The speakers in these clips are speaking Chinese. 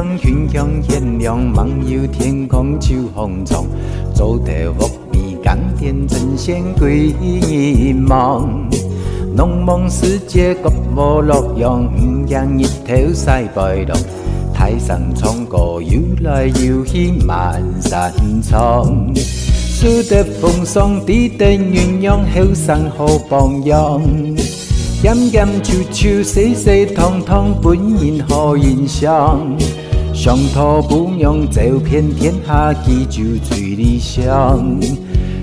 阳群强贤良，梦游天空秋风壮。祖地福面甘甜，真仙归人梦。农忙世界各无洛阳，不让日头晒白龙。太上苍歌游来游去满山苍。树德风霜，地地鸳鸯，后生好榜样。炎炎秋秋，细细汤汤，本人好印象。上土不用走遍天下，祈求最理想。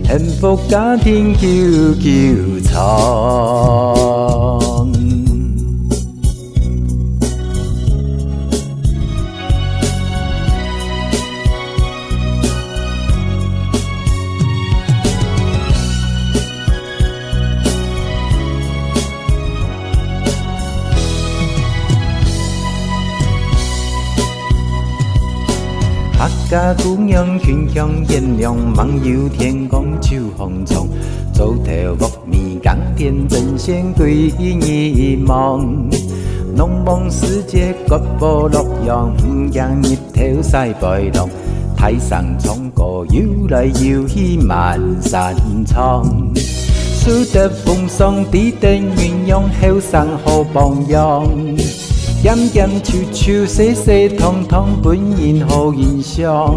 幸福家庭久久长。客家姑娘群强贤良，梦游天空秋风壮。祖头福面甘甜，真仙归人梦。农忙世界各无洛阳，不让日头晒白龙。太上苍歌游来游去满山苍。树德风霜，地地鸳鸯，后生好榜样。炎炎秋秋，细细汤汤，本人好印象。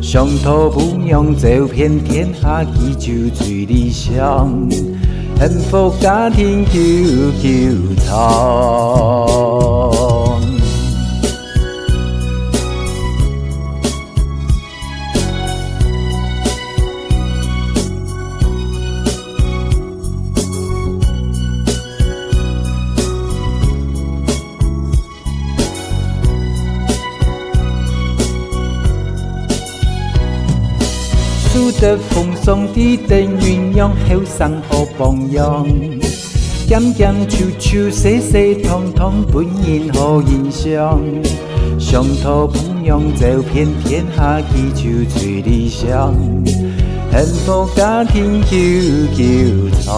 上土不用走遍天下，祈求最理想。幸福家庭久久长。树德风霜，地地鸳鸯，后生好榜样。炎炎秋秋，细细汤汤，本人好印象。上土不用走遍天下，祈求最理想。幸福家庭久久长。